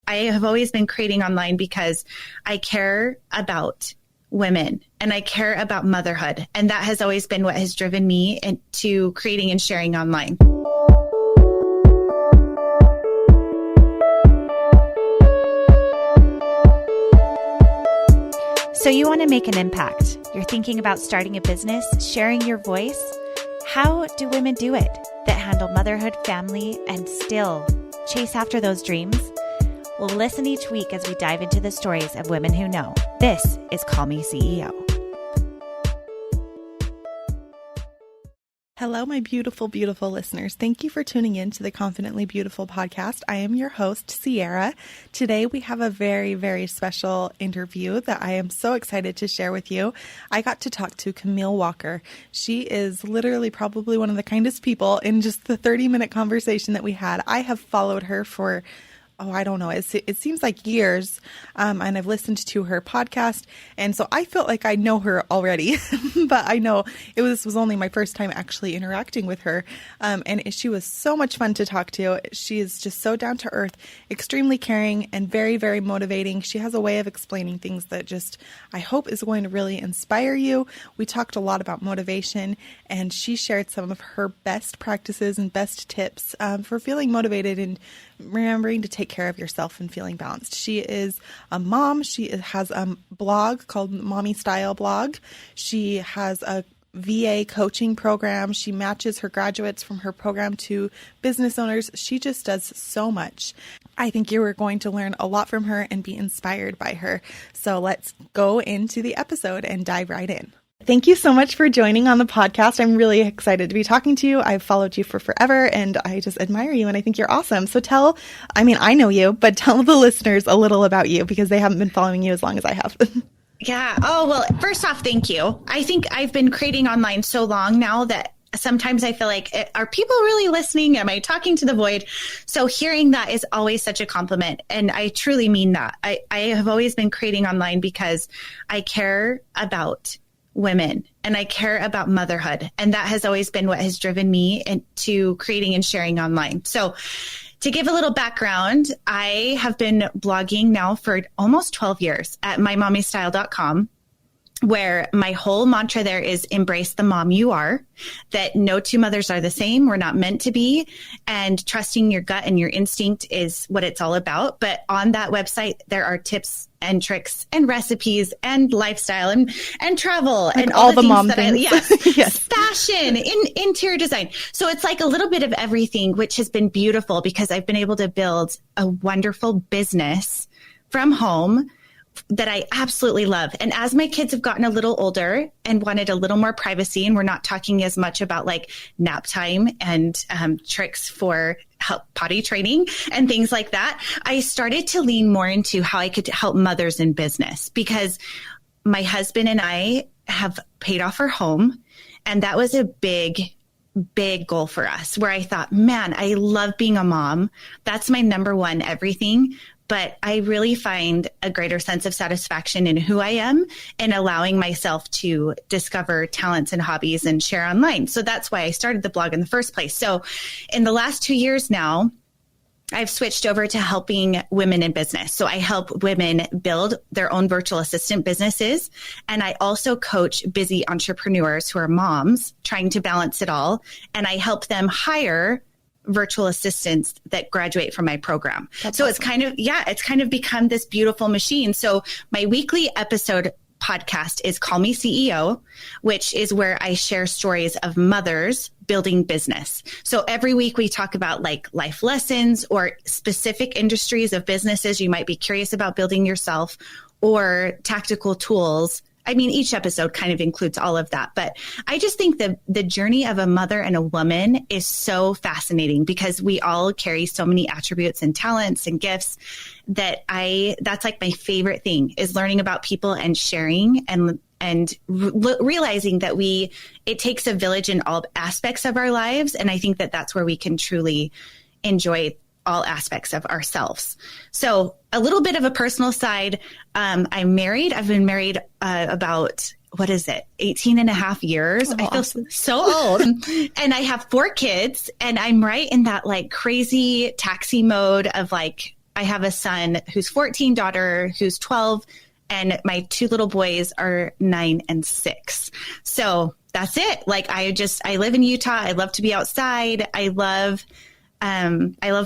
I have always been creating online because I care about women and I care about motherhood. And that has always been what has driven me into creating and sharing online. So you want to make an impact. You're thinking about starting a business, sharing your voice. How do women do it that handle motherhood, family, and still chase after those dreams? Well, listen each week as we dive into the stories of women who know. This is Call Me CEO. Hello, my beautiful, beautiful listeners. Thank you for tuning in to the Confidently Beautiful podcast. I am your host, Ciera. Today, we have a very, very special interview that I am so excited to share with you. I got to talk to Camille Walker. She is literally probably one of the kindest people in just the 30-minute conversation that we had. I have followed her for I don't know. It seems like years. And I've listened to her podcast. And so I felt like I know her already, but I know this was only my first time actually interacting with her. And she was so much fun to talk to. She is just so down to earth, extremely caring, and very, very motivating. She has a way of explaining things that just, I hope, is going to really inspire you. We talked a lot about motivation, and she shared some of her best practices and best tips for feeling motivated and remembering to take care of yourself and feeling balanced. She is a mom. She has a blog called Mommy Style Blog. She has a VA coaching program. She matches her graduates from her program to business owners. She just does so much. I think you are going to learn a lot from her and be inspired by her. So let's go into the episode and dive right in. Thank you so much for joining on the podcast. I'm really excited to be talking to you. I've followed you for forever and I just admire you and I think you're awesome. So I know you, but tell the listeners a little about you because they haven't been following you as long as I have. Yeah. Oh, well, first off, thank you. I think I've been creating online so long now that sometimes I feel like, are people really listening? Am I talking to the void? So hearing that is always such a compliment. And I truly mean that. I have always been creating online because I care about women and I care about motherhood. And that has always been what has driven me into creating and sharing online. So to give a little background, I have been blogging now for almost 12 years at mymommystyle.com, where my whole mantra there is embrace the mom you are, that no two mothers are the same. We're not meant to be. And trusting your gut and your instinct is what it's all about. But on that website, there are tips and tricks and recipes and lifestyle and travel like and all the mom things. Yes. Fashion, interior design. So it's like a little bit of everything, which has been beautiful because I've been able to build a wonderful business from home that I absolutely love. And as my kids have gotten a little older and wanted a little more privacy, and we're not talking as much about like nap time and tricks for potty training and things like that, I started to lean more into how I could help mothers in business because my husband and I have paid off our home. And that was a big goal for us where I thought, man, I love being a mom. That's my number one everything. But I really find a greater sense of satisfaction in who I am and allowing myself to discover talents and hobbies and share online. So that's why I started the blog in the first place. So in the last 2 years now, I've switched over to helping women in business. So I help women build their own virtual assistant businesses. And I also coach busy entrepreneurs who are moms trying to balance it all. And I help them hire virtual assistants that graduate from my program. That's so awesome. It's kind of become this beautiful machine. So my weekly episode podcast is Call Me CEO, which is where I share stories of mothers building business. So every week we talk about like life lessons or specific industries of businesses you might be curious about building yourself or tactical tools. I mean, each episode kind of includes all of that, but I just think the journey of a mother and a woman is so fascinating because we all carry so many attributes and talents and gifts that's like my favorite thing is learning about people and sharing and realizing that it takes a village in all aspects of our lives. And I think that that's where we can truly enjoy all aspects of ourselves. So a little bit of a personal side. I'm married. I've been married about, 18 and a half years. Oh, I feel so old. And I have 4 kids and I'm right in that like crazy taxi mode of like, I have a son who's 14, daughter who's 12, and my 2 little boys are 9 and 6. So that's it. Like, I live in Utah. I love to be outside. I love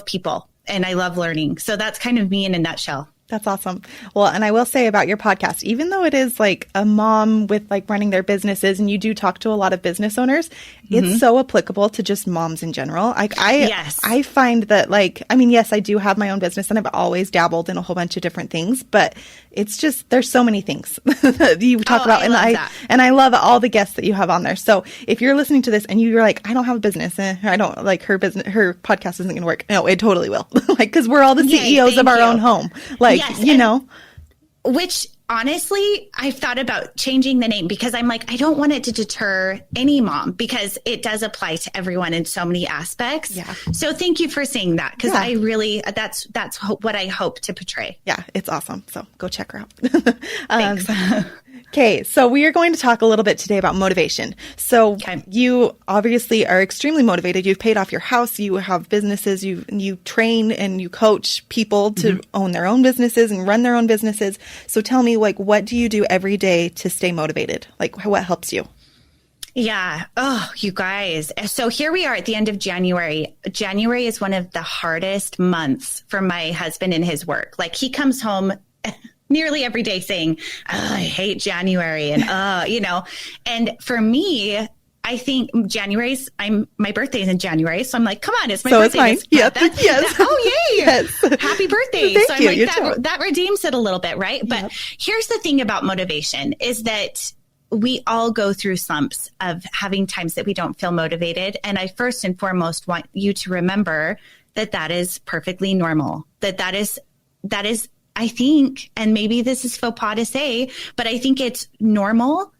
people and I love learning. So that's kind of me in a nutshell. That's awesome. Well, and I will say about your podcast, even though it is like a mom with like running their businesses and you do talk to a lot of business owners, it's so applicable to just moms in general. Like I find that like, I mean, yes, I do have my own business and I've always dabbled in a whole bunch of different things, but it's just, there's so many things that you talk about. And I love all the guests that you have on there. So if you're listening to this and you're like, I don't have a business, I don't like her podcast isn't going to work. No, it totally will. Like, cause we're all the CEOs of our own home. Like, yes, you know, which honestly, I've thought about changing the name because I'm like, I don't want it to deter any mom because it does apply to everyone in so many aspects. Yeah. So thank you for saying that. Cause I really, that's what I hope to portray. Yeah. It's awesome. So go check her out. Thanks. Okay, so we are going to talk a little bit today about motivation. So you obviously are extremely motivated. You've paid off your house. You have businesses. You train and you coach people to own their own businesses and run their own businesses. So tell me, like, what do you do every day to stay motivated? Like, what helps you? Yeah. Oh, you guys. So here we are at the end of January. January is one of the hardest months for my husband and his work. Like, he comes home nearly every day saying, oh, I hate January. And, you know, and for me, I think my birthday is in January. So I'm like, come on, it's my birthday. It's mine. Yes. Oh, yay. Yes. Happy birthday. Thank so I'm you. like, that redeems it a little bit. Right. But here's the thing about motivation is that we all go through slumps of having times that we don't feel motivated. And I first and foremost want you to remember that is perfectly normal, that is, I think, and maybe this is faux pas to say, but I think it's normal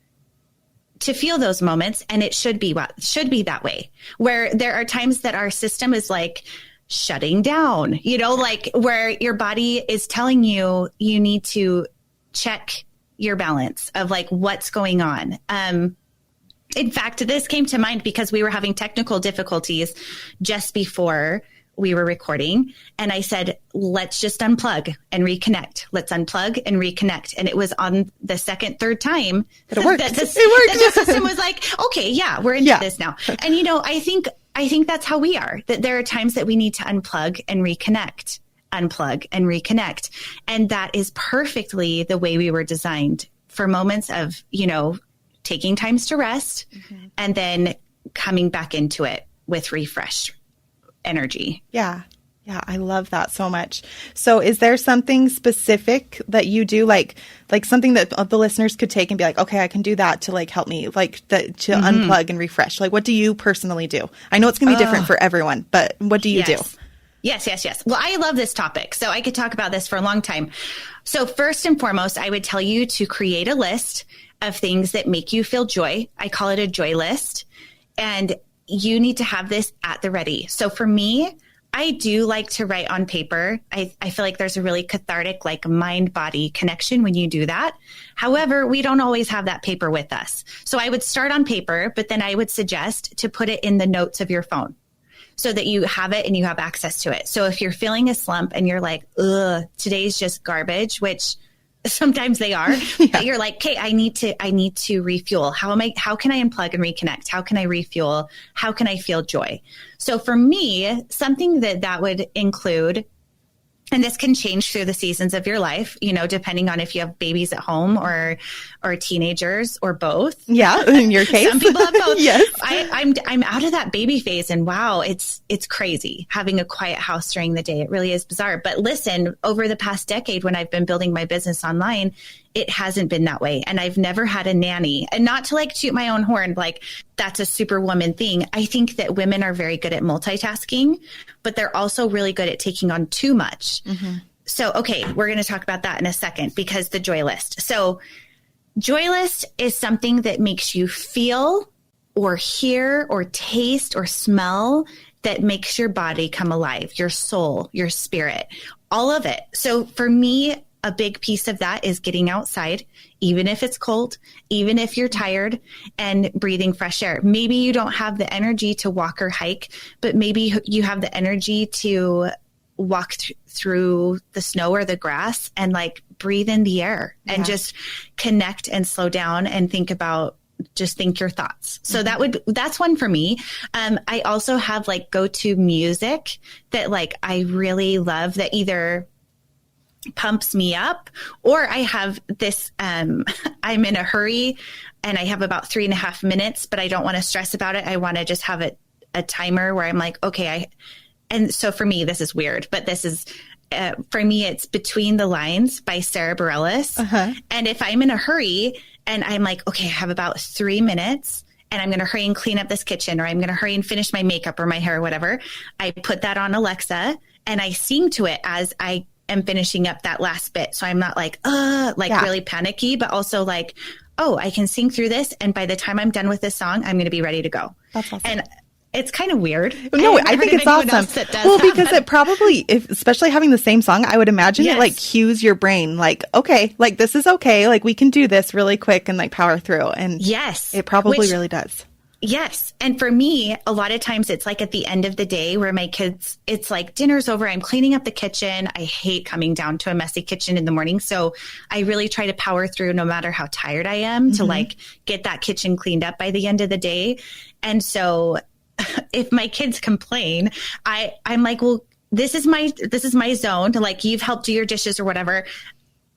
to feel those moments. And it should be that way, where there are times that our system is like shutting down, you know, like where your body is telling you need to check your balance of like what's going on. In fact, this came to mind because we were having technical difficulties just before we were recording. And I said, let's just unplug and reconnect. Let's unplug and reconnect. And it was on the second, third time that it worked. That the system was like, okay, yeah, we're into this now. And, you know, I think that's how we are, that there are times that we need to unplug and reconnect, unplug and reconnect. And that is perfectly the way we were designed for moments of, you know, taking times to rest and then coming back into it with refresh energy. Yeah. Yeah. I love that so much. So is there something specific that you do, like something that the listeners could take and be like, okay, I can do that to like help me like to unplug and refresh? Like, what do you personally do? I know it's going to be different for everyone, but what do you do? Yes. Well, I love this topic, so I could talk about this for a long time. So first and foremost, I would tell you to create a list of things that make you feel joy. I call it a joy list. And you need to have this at the ready. So for me, I do like to write on paper. I feel like there's a really cathartic, like mind-body connection when you do that. However, we don't always have that paper with us. So I would start on paper, but then I would suggest to put it in the notes of your phone so that you have it and you have access to it. So if you're feeling a slump and you're like, ugh, today's just garbage, which sometimes they are, but you're like, okay, I need to refuel. How can I unplug and reconnect? How can I refuel? How can I feel joy? So for me, something that would include, and this can change through the seasons of your life, you know, depending on if you have babies at home or teenagers or both. Yeah, in your case. Some people have both. Yes. I'm out of that baby phase, and wow, it's crazy having a quiet house during the day. It really is bizarre. But listen, over the past decade, when I've been building my business online, it hasn't been that way. And I've never had a nanny. And not to like toot my own horn, like that's a superwoman thing. I think that women are very good at multitasking, but they're also really good at taking on too much. So, okay, we're going to talk about that in a second because the joy list. So joy list is something that makes you feel or hear or taste or smell that makes your body come alive, your soul, your spirit, all of it. So for me, a big piece of that is getting outside, even if it's cold, even if you're tired, and breathing fresh air. Maybe you don't have the energy to walk or hike, but maybe you have the energy to walk through the snow or the grass and like breathe in the air and just connect and slow down and think your thoughts. So that's one for me. I also have like go-to music that like I really love that either pumps me up, or I have this, I'm in a hurry and I have about 3.5 minutes, but I don't want to stress about it. I want to just have a timer where I'm like, okay, and so for me, this is weird, but this is, for me, it's Between the Lines by Sarah Bareilles. And if I'm in a hurry and I'm like, okay, I have about 3 minutes and I'm going to hurry and clean up this kitchen, or I'm going to hurry and finish my makeup or my hair or whatever, I put that on Alexa and I sing to it as I am finishing up that last bit. So I'm not like, really panicky, but also like, oh, I can sing through this. And by the time I'm done with this song, I'm going to be ready to go. That's awesome. And it's kind of weird. No, I think it's awesome. Well, because it probably, especially having the same song, I would imagine it like cues your brain like, okay, like this is okay. Like we can do this really quick and like power through. And it probably really does. Yes. And for me, a lot of times it's like at the end of the day where my kids, it's like dinner's over. I'm cleaning up the kitchen. I hate coming down to a messy kitchen in the morning. So I really try to power through no matter how tired I am to like get that kitchen cleaned up by the end of the day. And so if my kids complain, I'm like, well, this is my zone to like, you've helped do your dishes or whatever.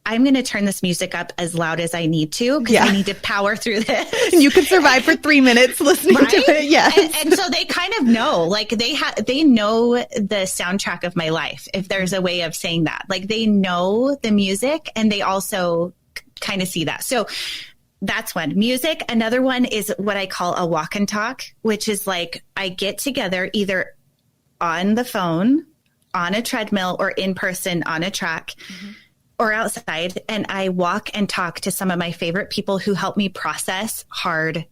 I'm going to turn this music up as loud as I need to because I need to power through this. And you can survive for 3 minutes listening to it. Yes. And so they kind of know, like they know the soundtrack of my life. If there's a way of saying that, like they know the music and they also kind of see that. So that's one. Music. Another one is what I call a walk and talk, which is like I get together either on the phone, on a treadmill, or in person on a track or outside. And I walk and talk to some of my favorite people who help me process hard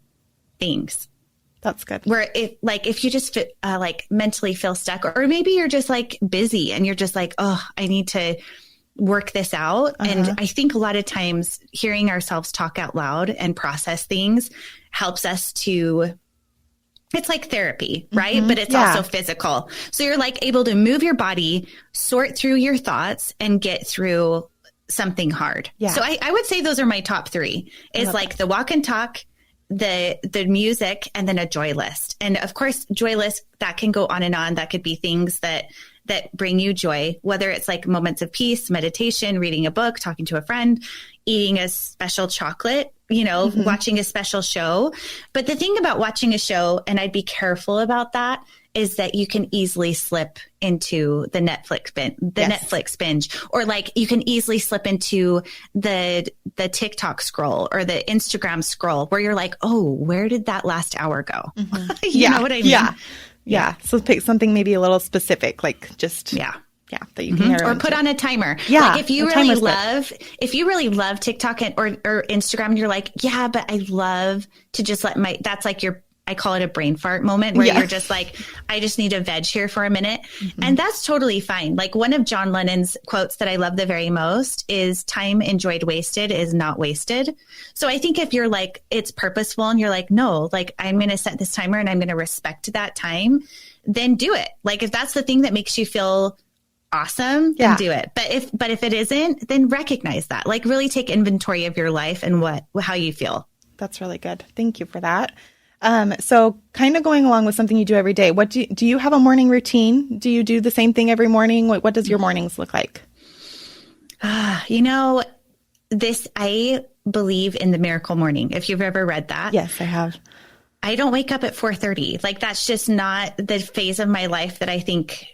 things. That's good. Where if you just like mentally feel stuck, or maybe you're just like busy and you're just like, oh, I need to work this out. And I think a lot of times hearing ourselves talk out loud and process things helps us to, it's like therapy, right? But it's also physical. So you're like able to move your body, sort through your thoughts, and get through something hard. Yeah. So I would say those are my top three is like the walk and talk, the music, and then a joy list. And of course, joy list, that can go on and on. That could be things that bring you joy, whether it's like moments of peace, meditation, reading a book, talking to a friend, eating a special chocolate, watching a special show. But the thing about watching a show, and I'd be careful about that, is that you can easily slip into the Netflix binge, or like you can easily slip into the TikTok scroll or the Instagram scroll where you're like, oh, where did that last hour go? You know what I mean? Yeah. So pick something maybe a little specific, like just that you can or put on a timer. Yeah, like if you really love TikTok or Instagram, and you're like, yeah, but I love to just that's like I call it a brain fart moment where you're just like, I just need to veg here for a minute. And that's totally fine. Like one of John Lennon's quotes that I love the very most is time enjoyed wasted is not wasted. So I think if you're like, it's purposeful and you're like, no, like I'm going to set this timer and I'm going to respect that time, then do it. Like if that's the thing that makes you feel awesome, then do it. But if it isn't, then recognize that. Like really take inventory of your life and how you feel. That's really good. Thank you for that. So kind of going along with something you do every day, what do you have a morning routine? Do you do the same thing every morning? What does your mornings look like? I believe in the miracle morning. If you've ever read that. Yes, I have. I don't wake up at 4:30. Like that's just not the phase of my life that I think.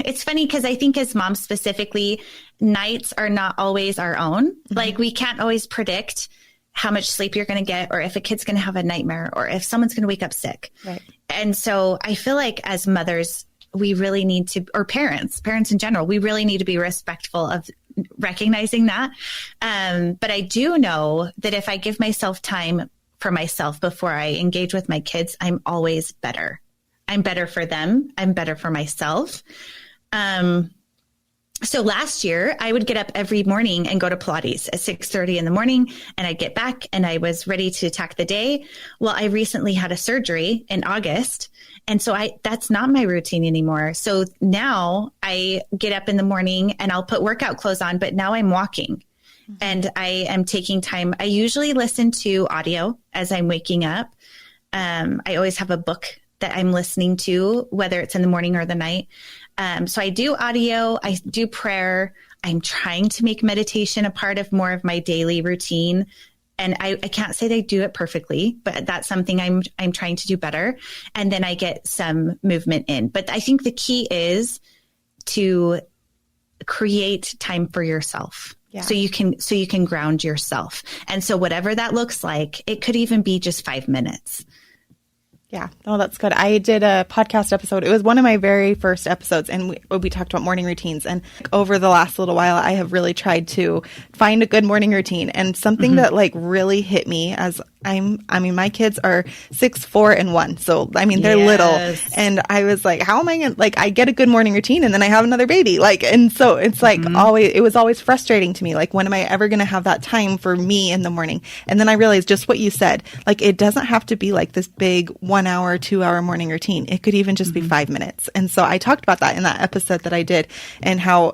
It's funny because I think as moms specifically, nights are not always our own. Like we can't always predict how much sleep you're going to get, or if a kid's going to have a nightmare, or if someone's going to wake up sick. Right. And so I feel like as mothers, we really need to, or parents in general, we really need to be respectful of recognizing that. But I do know that if I give myself time for myself before I engage with my kids, I'm always better. I'm better for them. I'm better for myself. So last year I would get up every morning and go to Pilates at 6:30 in the morning, and I'd get back and I was ready to attack the day. Well, I recently had a surgery in August. And so that's not my routine anymore. So now I get up in the morning and I'll put workout clothes on, but now I'm walking and I am taking time. I usually listen to audio as I'm waking up. I always have a book that I'm listening to, whether it's in the morning or the night. So I do audio, I do prayer. I'm trying to make meditation a part of more of my daily routine. And I can't say they do it perfectly, but that's something I'm trying to do better. And then I get some movement in. But I think the key is to create time for yourself. Yeah. So you can ground yourself. And so whatever that looks like, it could even be just 5 minutes. Yeah. Oh, that's good. I did a podcast episode. It was one of my very first episodes, and we talked about morning routines. And over the last little while, I have really tried to find a good morning routine. And something that like really hit me as my kids are 6, 4, and 1. So, they're little. And I was like, how am I going to, I get a good morning routine and then I have another baby. And so it's it was always frustrating to me. Like, when am I ever going to have that time for me in the morning? And then I realized just what you said, it doesn't have to be like this big 1 hour, 2 hour morning routine. It could even just be 5 minutes. And so I talked about that in that episode that I did, and how,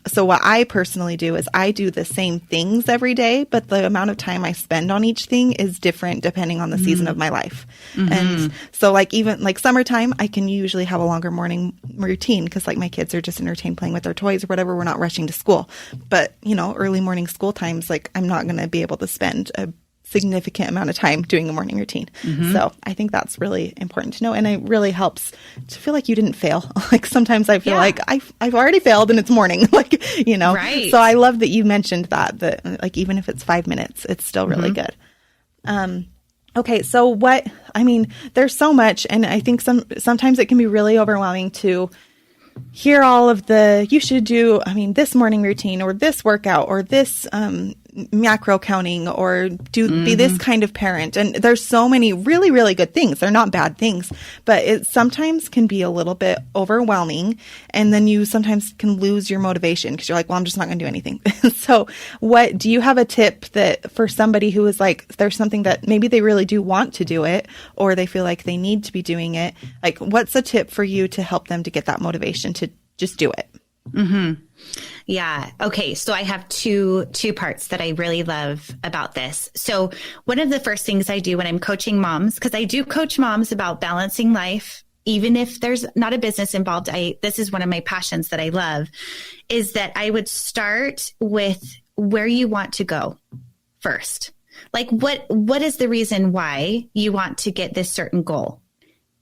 so what I personally do is I do the same things every day, but the amount of time I spend on each thing is different depending on the season of my life. And so even summertime, I can usually have a longer morning routine because my kids are just entertained playing with their toys or whatever. We're not rushing to school. But, early morning school times, I'm not going to be able to spend a significant amount of time doing a morning routine. So I think that's really important to know. And it really helps to feel like you didn't fail. Sometimes I feel like I've already failed and it's morning, Right. So I love that you mentioned that even if it's 5 minutes, it's still really good. Okay. So there's so much, and I think sometimes it can be really overwhelming to hear all of you should do, this morning routine or this workout or this, macro counting or be this kind of parent. And there's so many really, really good things. They're not bad things, but it sometimes can be a little bit overwhelming. And then you sometimes can lose your motivation because you're like, well, I'm just not going to do anything. So do you have a tip that for somebody who is there's something that maybe they really do want to do it, or they feel like they need to be doing it? What's a tip for you to help them to get that motivation to just do it? Yeah. Okay. So I have two parts that I really love about this. So one of the first things I do when I'm coaching moms, because I do coach moms about balancing life, even if there's not a business involved, this is one of my passions that I love, is that I would start with where you want to go first. What is the reason why you want to get this certain goal?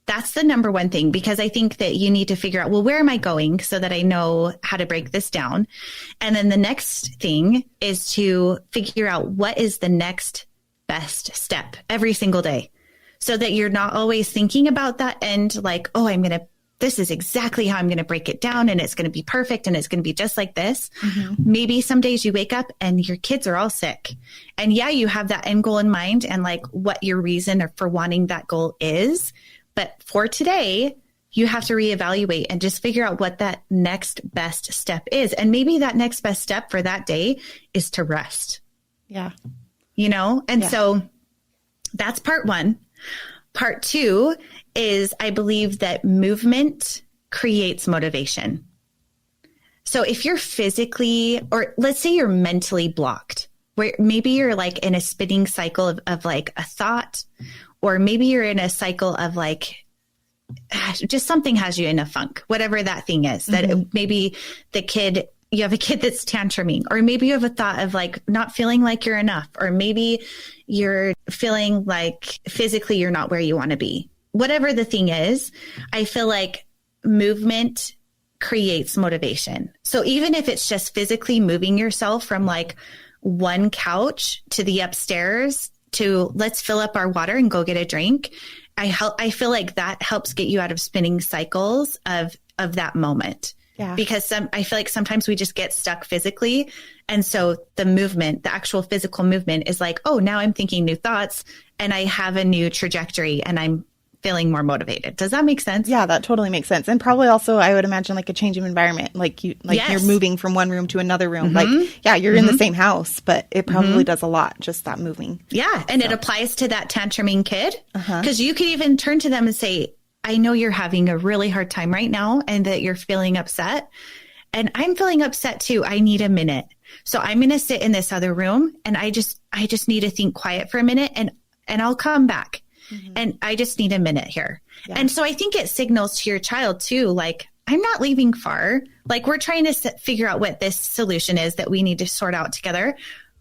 That's the number one thing, because I think that you need to figure out, well, where am I going so that I know how to break this down? And then the next thing is to figure out what is the next best step every single day, so that you're not always thinking about that end, this is exactly how I'm going to break it down and it's going to be perfect and it's going to be just like this. Maybe some days you wake up and your kids are all sick. And you have that end goal in mind and what your reason for wanting that goal is. But for today, you have to reevaluate and just figure out what that next best step is. And maybe that next best step for that day is to rest. Yeah. So that's part one. Part two is I believe that movement creates motivation. So if you're physically, or let's say you're mentally blocked, where maybe you're in a spinning cycle of a thought, or maybe you're in a cycle of just something has you in a funk, whatever that thing is, that maybe you have a kid that's tantruming, or maybe you have a thought of not feeling like you're enough, or maybe you're feeling like physically you're not where you want to be. Whatever the thing is, I feel like movement creates motivation. So even if it's just physically moving yourself from one couch to the upstairs to let's fill up our water and go get a drink, I feel like that helps get you out of spinning cycles of that moment. Yeah. Because I feel like sometimes we just get stuck physically. And so the movement, the actual physical movement is oh, now I'm thinking new thoughts and I have a new trajectory and I'm feeling more motivated. Does that make sense? Yeah, that totally makes sense. And probably also, I would imagine, like a change of environment, Yes. you're moving from one room to another room. Like, yeah, you're in the same house, but it probably does a lot, just that moving. Yeah. And it applies to that tantruming kid, because you could even turn to them and say, I know you're having a really hard time right now and that you're feeling upset. And I'm feeling upset too. I need a minute. So I'm going to sit in this other room and I just need to think quiet for a minute and I'll come back. And I just need a minute here. Yeah. And so I think it signals to your child too, like, I'm not leaving far. Like, we're trying to figure out what this solution is that we need to sort out together,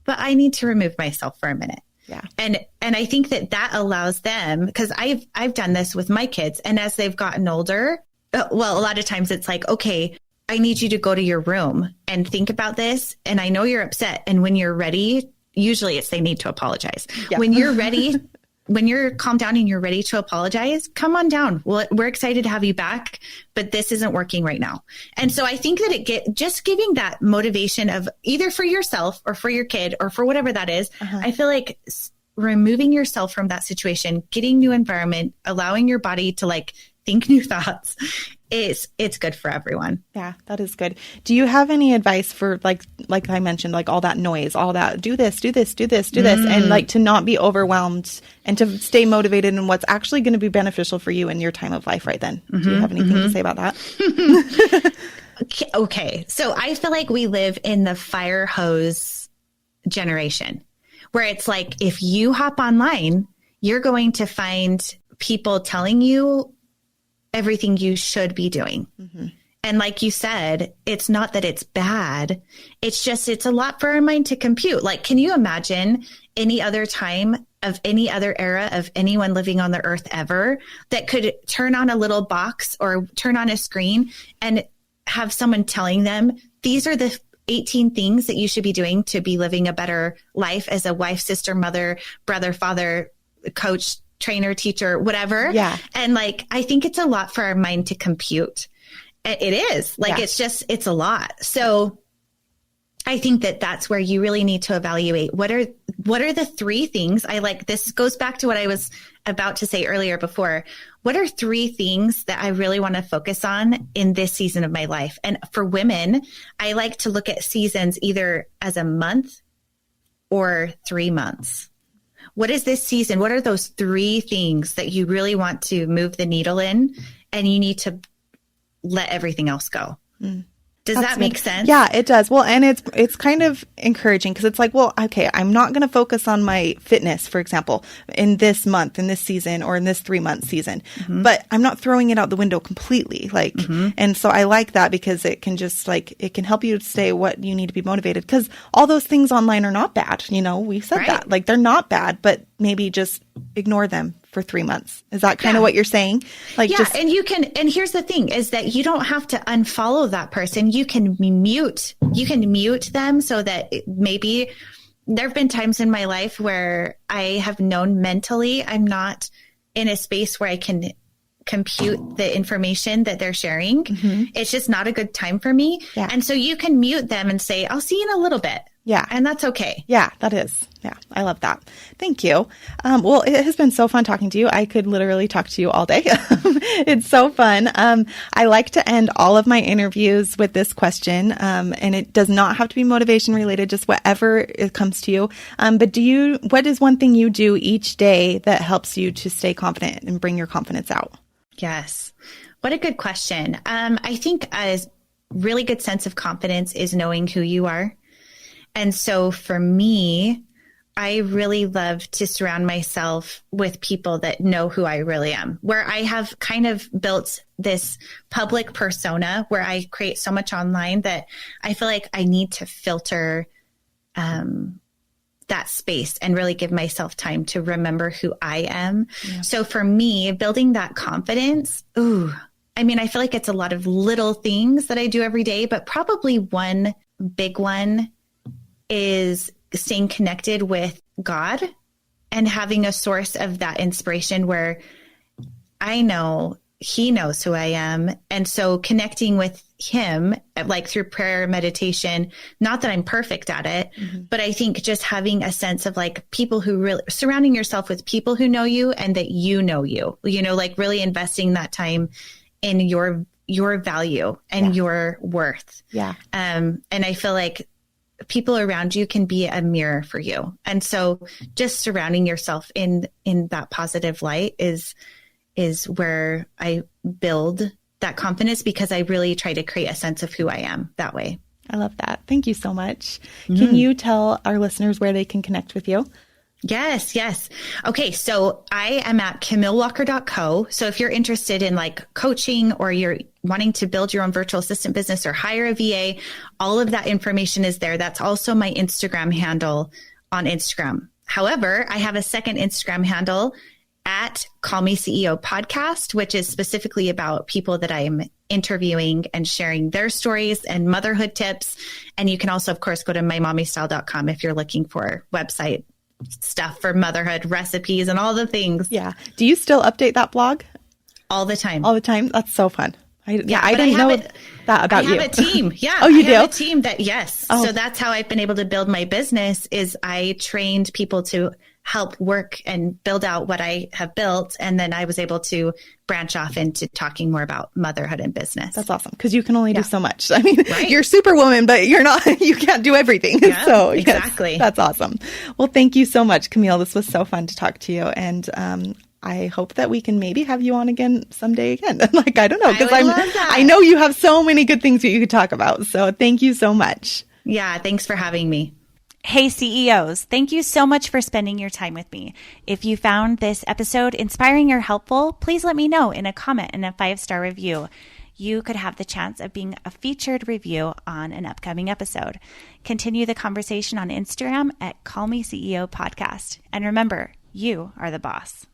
but I need to remove myself for a minute. Yeah. And I think that allows them, because I've done this with my kids, and as they've gotten older, well, a lot of times it's like, okay, I need you to go to your room and think about this. And I know you're upset. And when you're ready, usually it's they need to apologize. Yeah. When you're ready, when you're calmed down and you're ready to apologize, come on down. Well, we're excited to have you back, but this isn't working right now. And so I think that just giving that motivation of either for yourself or for your kid or for whatever that is, I feel like removing yourself from that situation, getting new environment, allowing your body to like think new thoughts, it's good for everyone. Yeah, that is good. Do you have any advice for like I mentioned, like all that noise, all that do this, and like to not be overwhelmed and to stay motivated in what's actually going to be beneficial for you in your time of life right then? Do you have anything to say about that? Okay. So I feel like we live in the fire hose generation where it's like, if you hop online, you're going to find people telling you everything you should be doing. And like you said, it's not that it's bad. It's just, it's a lot for our mind to compute. Like, can you imagine any other time of any other era of anyone living on the earth ever that could turn on a little box or turn on a screen and have someone telling them, these are the 18 things that you should be doing to be living a better life as a wife, sister, mother, brother, father, coach, trainer, teacher, whatever. Yeah. And like, I think it's a lot for our mind to compute. It is like, it's a lot. So I think that's where you really need to evaluate what are the three things I like. This goes back to what I was about to say earlier before. What are three things that I really want to focus on in this season of my life? And for women, I like to look at seasons either as a month or 3 months. What is this season? What are those three things that you really want to move the needle in, and you need to let everything else go? Does that make sense? Yeah, it does. Well, and it's kind of encouraging because it's like, well, okay, I'm not going to focus on my fitness, for example, in this month, in this season, or in this 3-month season, but I'm not throwing it out the window completely. Like, and so I like that because it can just like, it can help you stay what you need to be motivated, because all those things online are not bad. You know, we said that, like, they're not bad, but maybe just ignore them for 3 months. Is that kind of what you're saying? Like, and you can, and here's the thing is that you don't have to unfollow that person. You can mute them so that maybe there have been times in my life where I have known mentally I'm not in a space where I can compute the information that they're sharing. It's just not a good time for me. Yeah. And so you can mute them and say, I'll see you in a little bit. Yeah. And that's okay. Yeah, that is. Yeah, I love that. Thank you. Well, it has been so fun talking to you. I could literally talk to you all day. It's so fun. I like to end all of my interviews with this question, and it does not have to be motivation related, just whatever it comes to you. But what is one thing you do each day that helps you to stay confident and bring your confidence out? Yes. What a good question. I think a really good sense of confidence is knowing who you are. And so for me, I really love to surround myself with people that know who I really am, where I have kind of built this public persona where I create so much online that I feel like I need to filter that space and really give myself time to remember who I am. Yeah. So for me, building that confidence, I feel like it's a lot of little things that I do every day, but probably one big one is staying connected with God and having a source of that inspiration where I know He knows who I am. And so connecting with him, like through prayer, meditation. Not that I'm perfect at it, but I think just having a sense of like people who really surrounding yourself with people who know you and that you know you, like really investing that time in your value and your worth. Yeah. And I feel like people around you can be a mirror for you. And so just surrounding yourself in that positive light is where I build that confidence, because I really try to create a sense of who I am that way. I love that. Thank you so much. Can you tell our listeners where they can connect with you? Yes. Okay. So I am at camillewalker.co. So if you're interested in like coaching, or you're wanting to build your own virtual assistant business or hire a VA, all of that information is there. That's also my Instagram handle on Instagram. However, I have a second Instagram handle at Call Me CEO Podcast, which is specifically about people that I am interviewing and sharing their stories and motherhood tips. And you can also, of course, go to mymommystyle.com if you're looking for website stuff for motherhood, recipes, and all the things. Yeah. Do you still update that blog? All the time. All the time? That's so fun. I didn't know that about you. I have a team. Yeah. Oh, you do? I have a team that, yes. Oh. So that's how I've been able to build my business, is I trained people to help work and build out what I have built. And then I was able to branch off into talking more about motherhood and business. That's awesome. Because you can only do so much. I mean, you're Superwoman, but you can't do everything. Yeah, so exactly. Yes, that's awesome. Well, thank you so much, Camille. This was so fun to talk to you. And, I hope that we can maybe have you on again someday again. Like, I don't know, because I know you have so many good things that you could talk about. So thank you so much. Yeah. Thanks for having me. Hey CEOs, thank you so much for spending your time with me. If you found this episode inspiring or helpful, please let me know in a comment and a 5-star review. You could have the chance of being a featured review on an upcoming episode. Continue the conversation on Instagram at Call Me CEO Podcast. And remember, you are the boss.